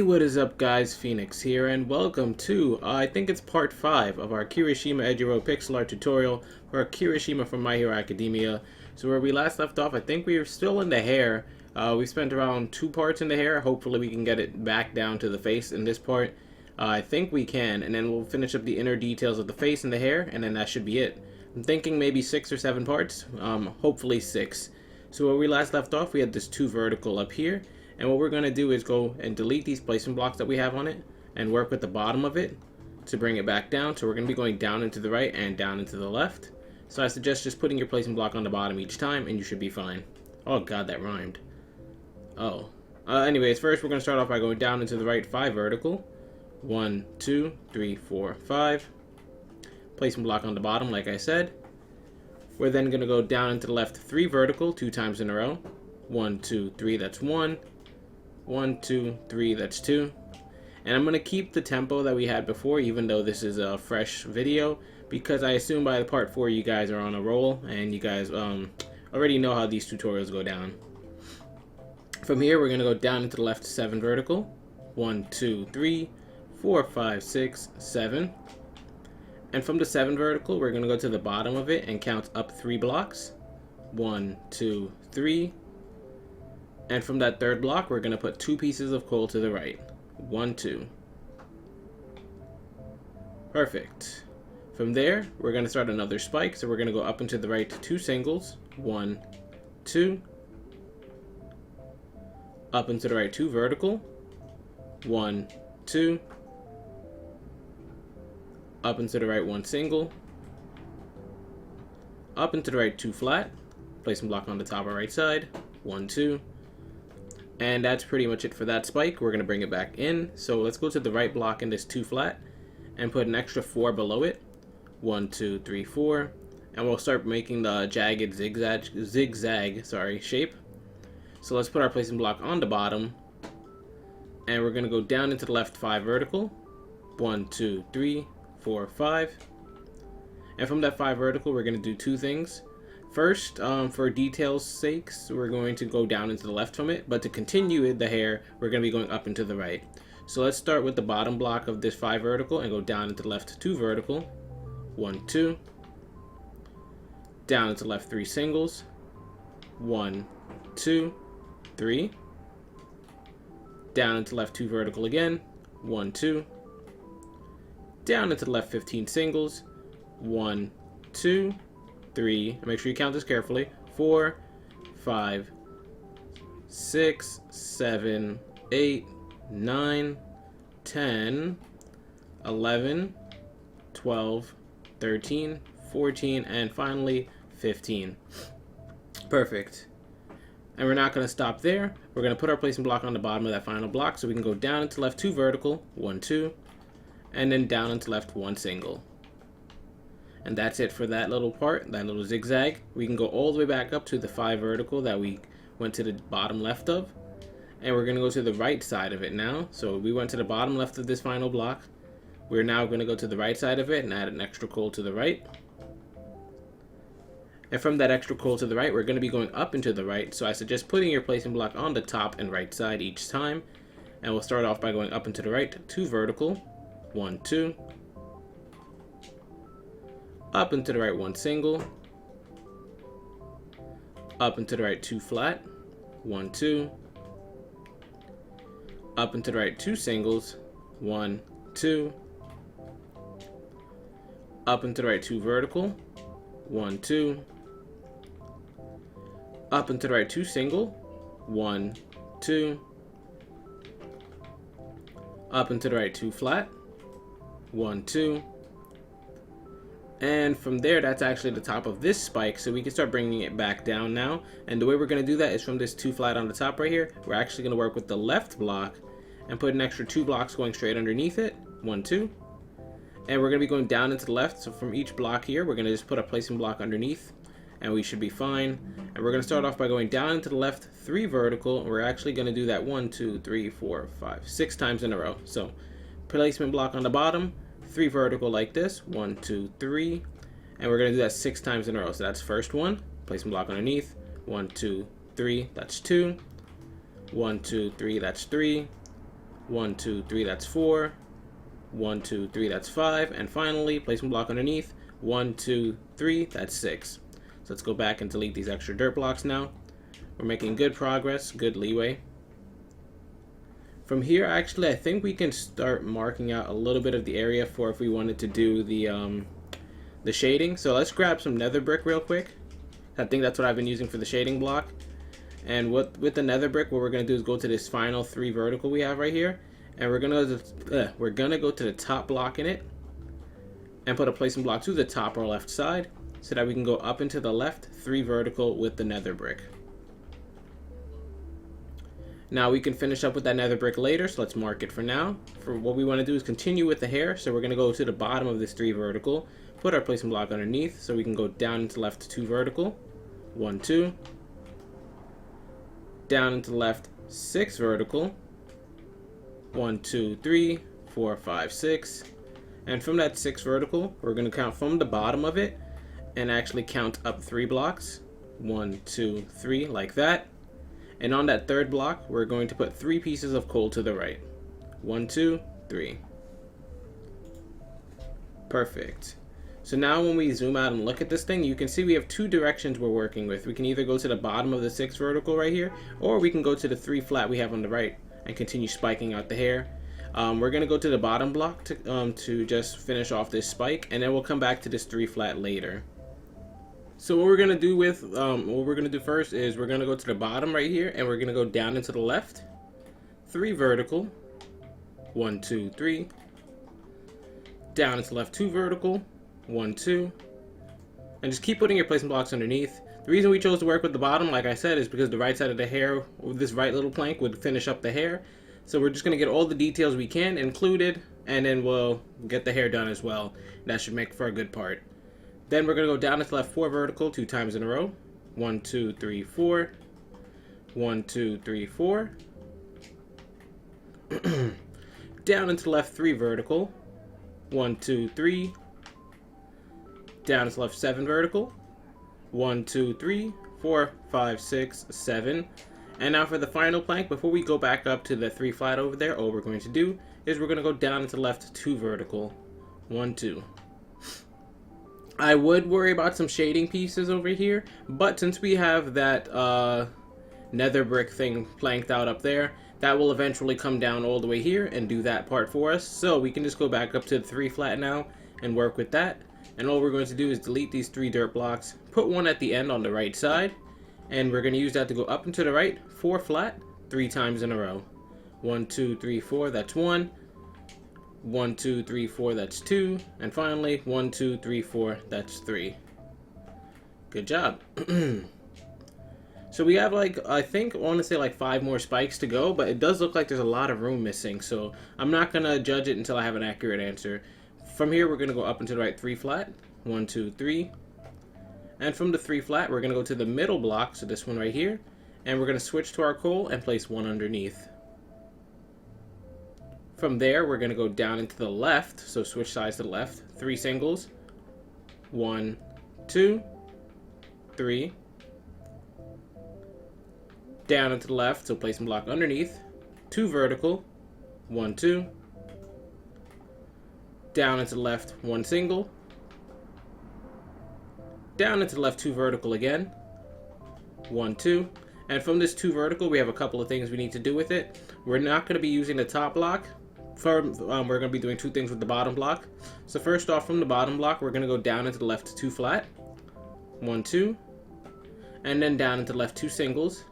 What is up guys, Phoenix here, and welcome to, I think it's part 5 of our Kirishima Ejirou pixel art tutorial for Kirishima from My Hero Academia. So where we last left off, I think we were still in the hair. We spent around 2 parts in the hair. Hopefully we can get it back down to the face in this part. I think we can, and then we'll finish up the inner details of the face and the hair, and then that should be it. I'm thinking maybe 6 or 7 parts, hopefully 6. So where we last left off, we had this 2 vertical up here. And what we're going to do is go and delete these placement blocks that we have on it and work with the bottom of it to bring it back down. So we're going to be going down and to the right and down and to the left. So I suggest just putting your placement block on the bottom each time and you should be fine. Oh god, that rhymed. Oh. Anyways, first we're going to start off by going down and to the right 5 vertical. 1, 2, 3, 4, 5. Placement block on the bottom like I said. We're then going to go down and to the left 3 vertical 2 times in a row. 1, 2, 3, that's 1. 1, 2, 3, that's 2. And I'm going to keep the tempo that we had before, even though this is a fresh video, because I assume by the part 4 you guys are on a roll, and you guys already know how these tutorials go down. From here, we're going to go down into the left 7 vertical. 1, 2, 3, 4, 5, 6, 7. And from the 7 vertical, we're going to go to the bottom of it and count up 3 blocks. 1, 2, 3. And from that 3rd block, we're going to put 2 pieces of coal to the right. 1, 2. Perfect. From there, we're going to start another spike. So we're going to go up and to the right 2 singles. 1, 2. Up and to the right 2 vertical. 1, 2. Up and to the right 1 single. Up and to the right 2 flat. Place a block on the top or right side. 1, 2. And that's pretty much it for that spike. We're going to bring it back in. So let's go to the right block in this 2 flat and put an extra 4 below it. 1, 2, 3, 4. And we'll start making the jagged zigzag shape. So let's put our placement block on the bottom. And we're going to go down into the left 5 vertical. 1, 2, 3, 4, 5. And from that 5 vertical, we're going to do 2 things. First, for details' sakes, we're going to go down into the left from it, but to continue the hair, we're going to be going up and to the right. So let's start with the bottom block of this 5 vertical and go down into the left 2 vertical. 1, 2. Down into left 3 singles. 1, 2, 3. Down into left 2 vertical again. 1, 2. Down into the left 15 singles. 1, 2. 3, make sure you count this carefully, 4, 5, 6, 7, 8, 9, 10, 11, 12, 13, 14, and finally 15. Perfect. And we're not going to stop there. We're going to put our placement block on the bottom of that final block so we can go down into left 2 vertical, 1, 2, and then down into left 1 single. And that's it for that little part, that little zigzag. We can go all the way back up to the 5 vertical that we went to the bottom left of. And we're going to go to the right side of it now. So we went to the bottom left of this final block. We're now going to go to the right side of it and add an extra coal to the right. And from that extra coal to the right, we're going to be going up and to the right. So I suggest putting your placement block on the top and right side each time. And we'll start off by going up and to the right, 2 vertical, 1, 2. Up and to the right 1 single. Up and to the right 2 flat. 1, 2. Up and to the right 2 singles. 1, 2. Up and to the right 2 vertical. 1, 2. Up and to the right 2 single. 1, 2. Up and to the right 2 flat. 1, 2. And from there, that's actually the top of this spike, so we can start bringing it back down now. And the way we're going to do that is from this 2 flat on the top right here, we're actually going to work with the left block and put an extra 2 blocks going straight underneath it. 1, 2. And we're going to be going down into the left, so from each block here, we're going to just put a placement block underneath, and we should be fine. And we're going to start off by going down into the left 3 vertical, and we're actually going to do that 1, 2, 3, 4, 5, 6 times in a row. So placement block on the bottom, 3 vertical like this, 1, 2, 3, and we're going to do that 6 times in a row. So that's first one, placement block underneath, 1, 2, 3, that's 2, 1, 2, 3, that's 3, 1, 2, 3, that's 4. 1, 2, 3, that's 5. And finally, placement block underneath. 1, 2, 3, that's 6. So let's go back and delete these extra dirt blocks now. We're making good progress, good leeway. From here, actually, I think we can start marking out a little bit of the area for if we wanted to do the shading. So let's grab some nether brick real quick. I think that's what I've been using for the shading block. And with the nether brick, what we're gonna do is go to this final 3 vertical we have right here, and we're gonna go to the top block in it, and put a placement block to the top or left side, so that we can go up into the left 3 vertical with the nether brick. Now we can finish up with that nether brick later, so let's mark it for now. For what we want to do is continue with the hair, so we're going to go to the bottom of this 3 vertical, put our placement block underneath, so we can go down into left 2 vertical, 1, 2, down into left 6 vertical, 1, 2, 3, 4, 5, 6, and from that 6 vertical, we're going to count from the bottom of it, and actually count up 3 blocks, 1, 2, 3, like that. And on that 3rd block, we're going to put 3 pieces of coal to the right. 1, 2, 3. Perfect. So now when we zoom out and look at this thing, you can see we have 2 directions we're working with. We can either go to the bottom of the 6 vertical right here, or we can go to the 3 flat we have on the right and continue spiking out the hair. We're going to go to the bottom block to just finish off this spike, and then we'll come back to this 3 flat later. So what we're gonna do first is we're gonna go to the bottom right here, and we're gonna go down into the left, 3 vertical, 1, 2, 3, down into left 2 vertical, 1, 2, and just keep putting your placement blocks underneath. The reason we chose to work with the bottom, like I said, is because the right side of the hair, this right little plank, would finish up the hair. So we're just gonna get all the details we can included, and then we'll get the hair done as well. That should make for a good part. Then we're going to go down into left 4 vertical 2 times in a row. 1, 2, 3, 4. 1, 2, 3, 4. Down into left 3 vertical. 1, 2, 3. Down into left 7 vertical. 1, 2, 3, 4, 5, 6, 7. And now for the final plank, before we go back up to the 3 flat over there, all we're going to do is we're going to go down into left 2 vertical. 1, 2. I would worry about some shading pieces over here, but since we have that nether brick thing planked out up there, that will eventually come down all the way here and do that part for us. So we can just go back up to the 3 flat now and work with that. And all we're going to do is delete these 3 dirt blocks, put 1 at the end on the right side, and we're going to use that to go up and to the right, 4 flat, 3 times in a row. 1, 2, 3, 4, that's 1. 1, 2, 3, 4, that's 2. And finally, 1, 2, 3, 4, that's 3. Good job. So we have I want to say 5 more spikes to go, but it does look like there's a lot of room missing. So I'm not going to judge it until I have an accurate answer. From here, we're going to go up and to the right 3 flat. 1, 2, 3. And from the 3 flat, we're going to go to the middle block, so this one right here. And we're going to switch to our coal and place 1 underneath. From there, we're going to go down into the left, so switch sides to the left, 3 singles, 1, 2, 3, down into the left, so placement block underneath, 2 vertical, 1, 2, down into the left, 1 single, down into the left 2 vertical again, 1, 2, and from this 2 vertical, we have a couple of things we need to do with it. We're not going to be using the top block. We're going to be doing 2 things with the bottom block. So first off, from the bottom block, we're going to go down into the left 2 flat, 1, 2, and then down into the left 2 singles,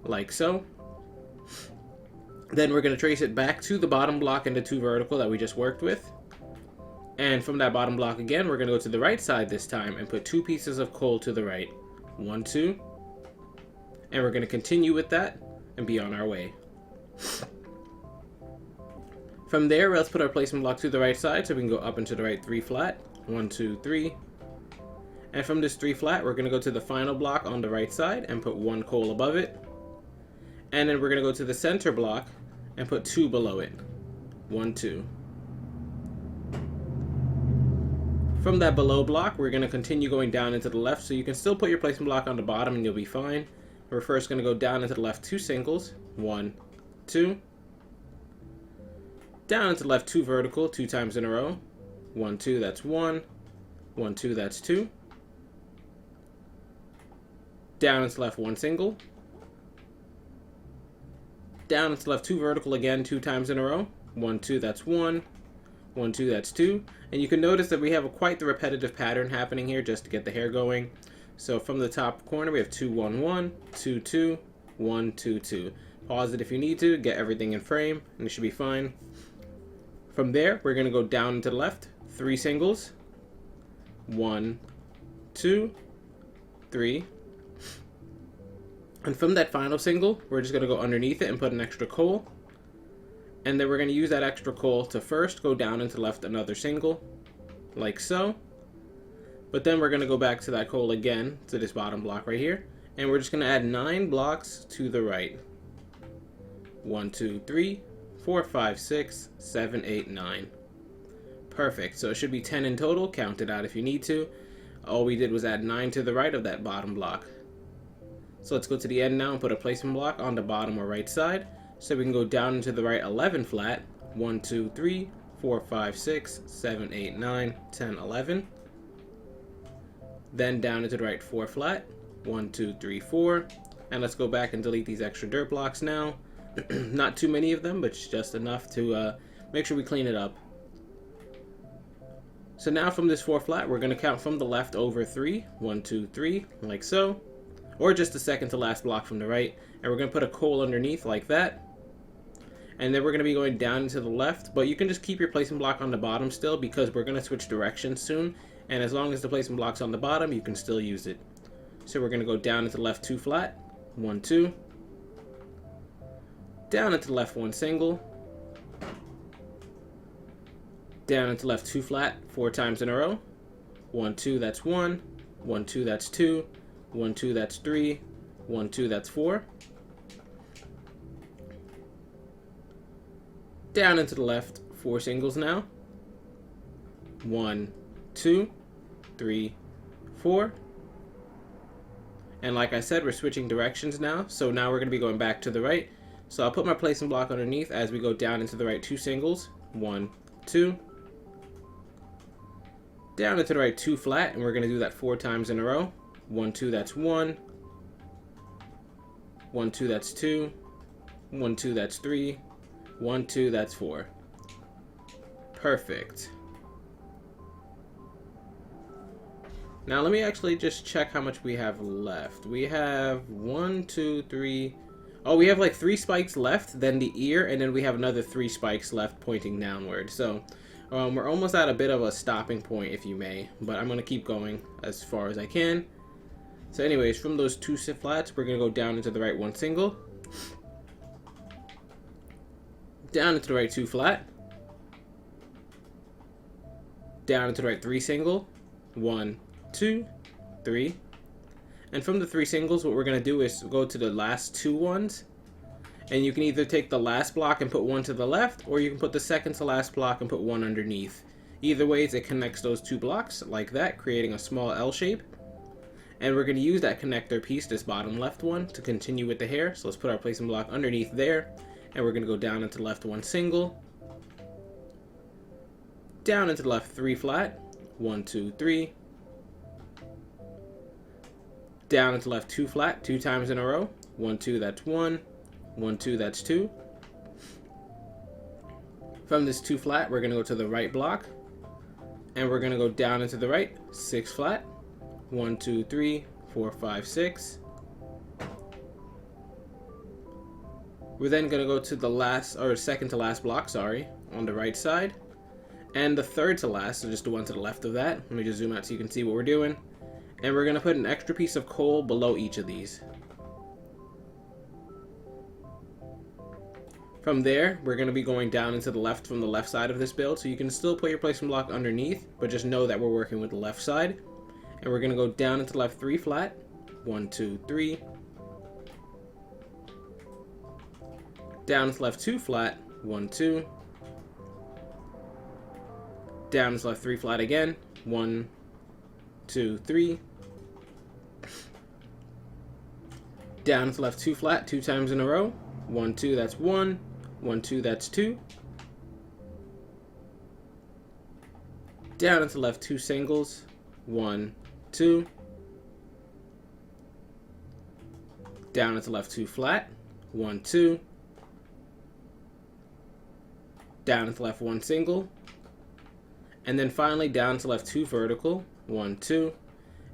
like so. Then we're going to trace it back to the bottom block and the 2 vertical that we just worked with. And from that bottom block again, we're going to go to the right side this time and put 2 pieces of coal to the right, 1, 2, and we're going to continue with that and be on our way. From there, let's put our placement block to the right side so we can go up into the right 3 flat. 1, 2, 3. And from this 3 flat, we're going to go to the final block on the right side and put 1 coal above it. And then we're going to go to the center block and put 2 below it. 1, 2. From that below block, we're going to continue going down into the left, so you can still put your placement block on the bottom and you'll be fine. We're first going to go down into the left 2 singles. 1, 2. Down and to the left 2 vertical 2 times in a row. 1, 2, that's 1. 1, 2, that's 2. Down and to the left 1 single. Down and to the left 2 vertical again 2 times in a row. 1, 2, that's 1. 1, 2, that's 2. And you can notice that we have quite the repetitive pattern happening here just to get the hair going. So from the top corner we have 2, 1, 1, 2, 2, 1, 2, 2. Pause it if you need to, get everything in frame, and it should be fine. From there, we're going to go down and to the left, 3 singles. 1, 2, 3. And from that final single, we're just going to go underneath it and put an extra coal. And then we're going to use that extra coal to first go down and to the left another single, like so. But then we're going to go back to that coal again, to this bottom block right here. And we're just going to add 9 blocks to the right. 1, 2, 3, 4, 5, 6, 7, 8, 9. Perfect. So it should be 10 in total. Count it out if you need to. All we did was add 9 to the right of that bottom block. So let's go to the end now and put a placement block on the bottom or right side. So we can go down into the right 11 flat. 1, 2, 3, 4, 5, 6, 7, 8, 9, 10, 11. Then down into the right 4 flat. 1, 2, 3, 4. And let's go back and delete these extra dirt blocks now. Not too many of them, but just enough to make sure we clean it up. So now from this 4 flat, we're going to count from the left over 3. 1, 2, 3, like so. Or just the second to last block from the right. And we're going to put a coal underneath like that. And then we're going to be going down into the left. But you can just keep your placement block on the bottom still, because we're going to switch directions soon. And as long as the placement block's on the bottom, you can still use it. So we're going to go down into the left 2 flat. 1, 2. Down into the left 1 single. Down into left 2 flat 4 times in a row. 1, 2, that's 1. 1, 2, that's 2. 1, 2, that's 3. 1, 2, that's 4. Down into the left 4 singles now. 1, 2, 3, 4. And like I said, we're switching directions now. So now we're going to be going back to the right. So I'll put my placement block underneath as we go down into the right 2 singles. 1, 2. Down into the right 2 flat, and we're going to do that 4 times in a row. 1, 2, that's 1. 1, 2, that's 2. 1, 2, that's 3. 1, 2, that's 4. Perfect. Now let me actually just check how much we have left. We have 1, 2, 3. Oh, we have like 3 spikes left, then the ear, and then we have another 3 spikes left pointing downward. So we're almost at a bit of a stopping point, if you may, but I'm going to keep going as far as I can. So anyways, from those 2 flats, we're going to go down into the right 1 single. Down into the right 2 flat. Down into the right 3 single. 1, 2, 3. And from the 3 singles, what we're going to do is go to the last 2 ones. And you can either take the last block and put 1 to the left, or you can put the second to last block and put 1 underneath. Either ways, it connects those 2 blocks like that, creating a small L shape. And we're going to use that connector piece, this bottom left one, to continue with the hair. So let's put our placement block underneath there. And we're going to go down into the left 1 single. Down into the left 3 flat. 1, 2, 3. Down into left 2 flat 2 times in a row. 1, 2, that's 1. 1, 2, that's 2. From this 2 flat, we're going to go to the right block. And we're going to go down into the right 6 flat. 1, 2, 3, 4, 5, 6. We're then going to go to the last, or second to last block, sorry, on the right side. And the third to last, so just the one to the left of that. Let me just zoom out so you can see what we're doing. And we're going to put an extra piece of coal below each of these. From there, we're going to be going down into the left from the left side of this build. So you can still put your placement block underneath, but just know that we're working with the left side. And we're going to go down into the left 3 flat. 1, 2, 3. Down into the left 2 flat. 1, 2. Down into the left 3 flat again. 1, 2, 3. Down into the left 2 flat 2 times in a row. 1, 2, that's 1. 1, 2, that's 2. down into the left 2 singles, 1, 2, down into the left 2 flat, 1, 2, down into the left 1 single, and then finally down to left 2 vertical, 1, 2,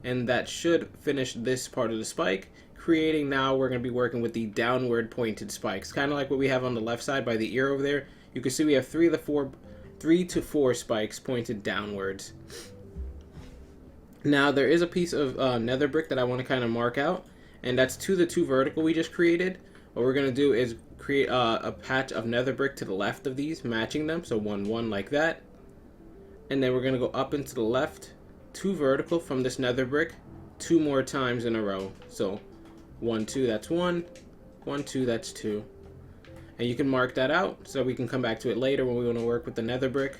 and that should finish this part of the spike, creating now we're going to be working with the downward pointed spikes, kind of like what we have on the left side by the ear over there. You can see we have 3 to 4 spikes pointed downwards. Now there is a piece of nether brick that I want to kind of mark out, and that's to the 2 vertical we just created. What we're going to do is create a patch of nether brick to the left of these, matching them, so 1, 1 like that. And then we're going to go up into the left 2 vertical from this nether brick 2 more times in a row. So 1, 2, that's 1, 1, 2, that's 2. And you can mark that out so we can come back to it later when we want to work with the nether brick.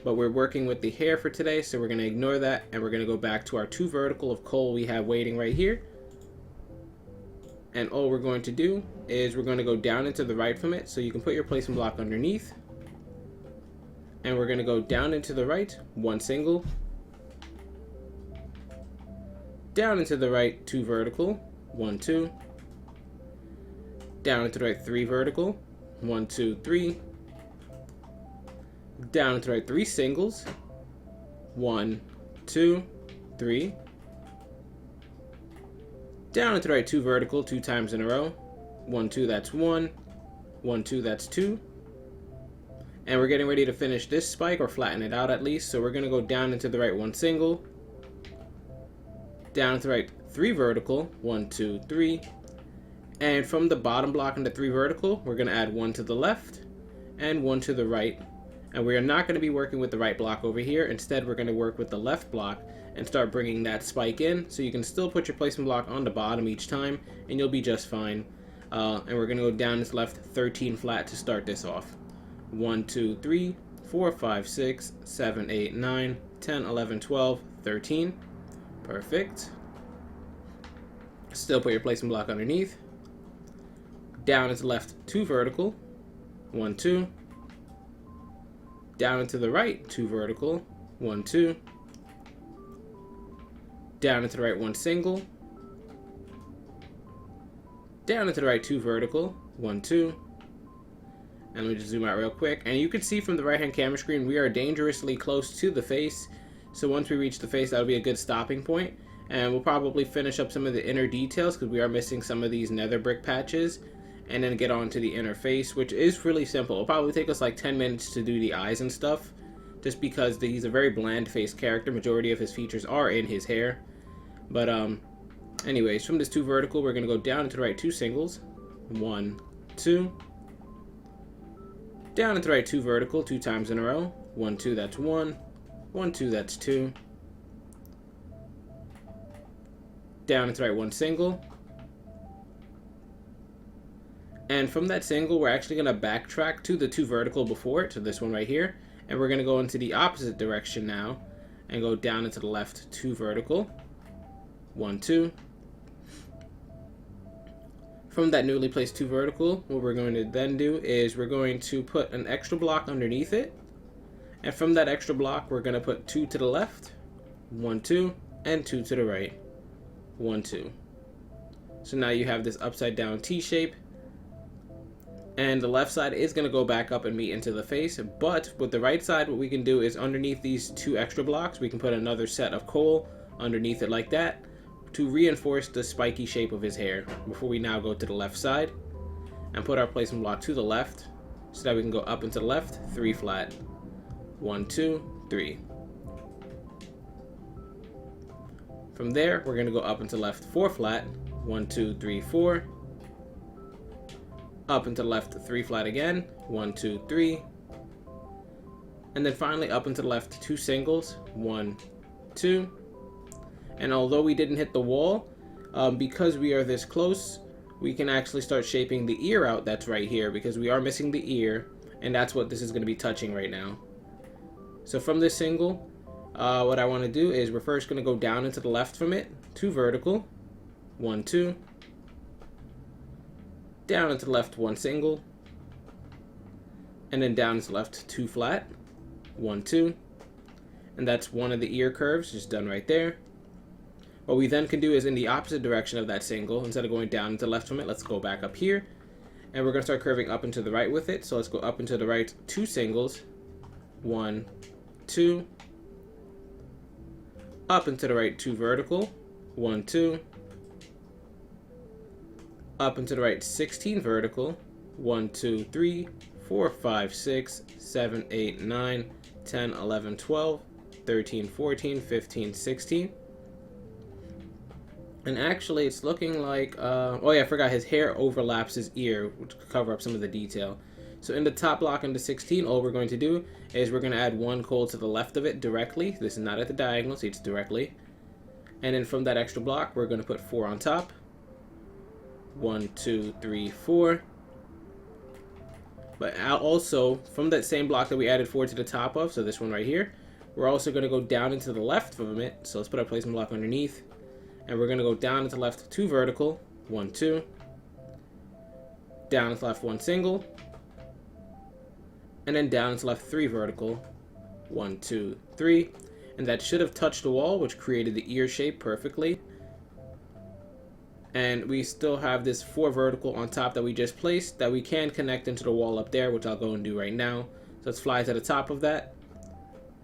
But we're working with the hair for today, so we're going to ignore that, and we're going to go back to our 2 vertical of coal we have waiting right here. And all we're going to do is we're going to go down into the right from it, so you can put your placement block underneath. And we're going to go down into the right, 1 single, down into the right 2 vertical, 1, 2, down into the right 3 vertical, 1, 2, 3, down into the right 3 singles, 1, 2, 3, down into the right 2 vertical 2 times in a row, 1, 2, that's 1, 1, 2, that's 2. And we're getting ready to finish this spike, or flatten it out at least, so we're going to go down into the right 1 single, down to the right 3 vertical, 1, 2, 3, and from the bottom block into 3 vertical, we're going to add 1 to the left and 1 to the right. And we are not going to be working with the right block over here. Instead, we're going to work with the left block and start bringing that spike in, so you can still put your placement block on the bottom each time, and you'll be just fine. And we're going to go down this left 13 flat to start this off. 1, 2, 3, 4, 5, 6, 7, 8, 9, 10, 11, 12, 13. Perfect. Still put your placement block underneath. Down into the left 2 vertical, 1, 2. Down into the right 2 vertical, 1, 2. Down into the right 1 single. Down into the right 2 vertical, 1, 2. And let me just zoom out real quick. And you can see from the right hand camera screen, we are dangerously close to the face. So once we reach the face, that'll be a good stopping point. And we'll probably finish up some of the inner details, because we are missing some of these nether brick patches. And then get on to the inner face, which is really simple. It'll probably take us like 10 minutes to do the eyes and stuff, just because he's a very bland face character. Majority of his features are in his hair. But anyways, from this 2 vertical, we're going to go down into the right 2 singles, 1, 2. Down into the right 2 vertical 2 times in a row, 1, 2, that's 1, 1, 2, that's 2. Down into the right 1 single. And from that single, we're actually going to backtrack to the 2 vertical before it, to this one right here. And we're going to go into the opposite direction now and go down into the left 2 vertical, 1, 2. From that newly placed 2 vertical, what we're going to then do is we're going to put an extra block underneath it. And from that extra block, we're going to put 2 to the left, 1, 2, and 2 to the right, 1, 2. So now you have this upside down T shape. And the left side is going to go back up and meet into the face. But with the right side, what we can do is underneath these 2 extra blocks, we can put another set of coal underneath it like that to reinforce the spiky shape of his hair, before we now go to the left side and put our placement block to the left, so that we can go up into the left 3 flat, 1, 2, 3. From there, we're going to go up into left 4 flat, 1, 2, 3, 4. Up into the left 3 flat again, 1, 2, 3. And then finally up into the left 2 singles, 1, 2. And although we didn't hit the wall, because we are this close, we can actually start shaping the ear out that's right here, because we are missing the ear, and that's what this is going to be touching right now. So from this single, what I want to do is we're first going to go down into the left from it, 2 vertical, 1, 2. Down into the left 1 single, and then down into the left 2 flat, 1, 2. And that's one of the ear curves just done right there. What we then can do is in the opposite direction of that single, instead of going down and to the left from it, let's go back up here. And we're going to start curving up and to the right with it. So let's go up and to the right 2 singles. 1, 2. Up and to the right 2 vertical. 1, 2. Up and to the right 16 vertical. 1, 2, 3, 4, 5, 6, 7, 8, 9, 10, 11, 12, 13, 14, 15, 16. And actually, it's looking like, oh yeah, I forgot his hair overlaps his ear, which could cover up some of the detail. So in the top block into 16, all we're going to do is we're going to add 1 coal to the left of it directly. This is not at the diagonal, so it's directly. And then from that extra block, we're going to put 4 on top. 1, 2, 3, 4. But also, from that same block that we added 4 to the top of, so this one right here, we're also going to go down into the left from it. So let's put our placement block underneath. And we're going to go down into the left 2 vertical, 1, 2. Down into left 1 single. And then down into left 3 vertical, 1, 2, 3. And that should have touched the wall, which created the ear shape perfectly. And we still have this 4 vertical on top that we just placed that we can connect into the wall up there, which I'll go and do right now. So let's fly to the top of that.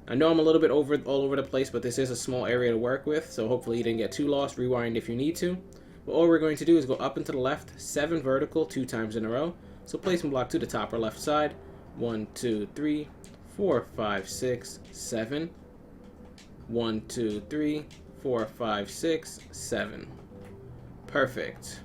I know I'm a little bit all over the place, but this is a small area to work with, so hopefully you didn't get too lost. Rewind if you need to. But all we're going to do is go up and to the left, 7 vertical, 2 times in a row. So placement block to the top or left side. 1, 2, 3, 4, 5, 6, 7. 1, 2, 3, 4, 5, 6, 7. Perfect.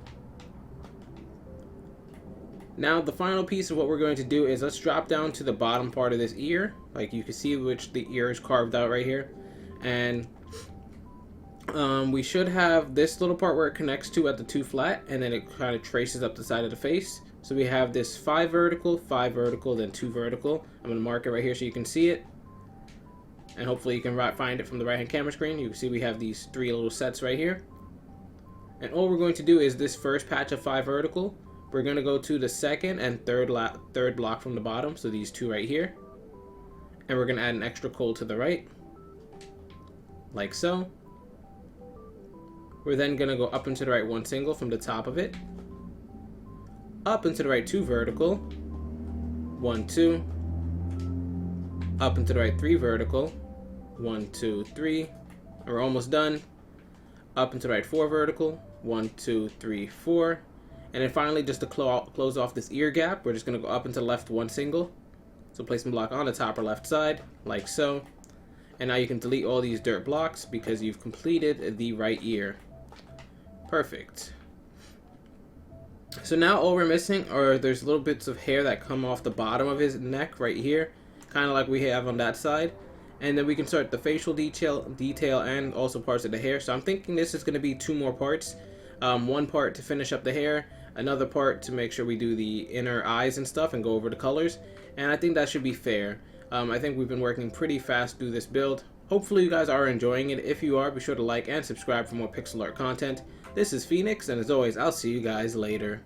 Now the final piece of what we're going to do is let's drop down to the bottom part of this ear. Like you can see which the ear is carved out right here. And we should have this little part where it connects to at the 2 flat, and then it kind of traces up the side of the face. So we have this 5 vertical, 5 vertical, then 2 vertical. I'm going to mark it right here so you can see it. And hopefully you can find it from the right hand camera screen. You can see we have these 3 little sets right here. And all we're going to do is this first patch of 5 vertical. We're going to go to the second and third block from the bottom. So these 2 right here. And we're going to add an extra coal to the right. Like so. We're then going to go up and to the right 1 single from the top of it. Up and to the right 2 vertical. 1, 2. Up and to the right 3 vertical. 1, 2, 3. We're almost done. Up and to the right 4 vertical. 1, 2, 3, 4. And then finally, just to close off this ear gap, we're just going to go up and to the left 1 single. So placement block on the top or left side, like so. And now you can delete all these dirt blocks because you've completed the right ear. Perfect. So now all we're missing are there's little bits of hair that come off the bottom of his neck right here, kind of like we have on that side. And then we can start the facial detail and also parts of the hair. So I'm thinking this is going to be 2 more parts. 1 part to finish up the hair, another part to make sure we do the inner eyes and stuff and go over the colors. And I think that should be fair. I think we've been working pretty fast through this build. Hopefully you guys are enjoying it. If you are, be sure to like and subscribe for more pixel art content. This is Phoenix, and as always, I'll see you guys later.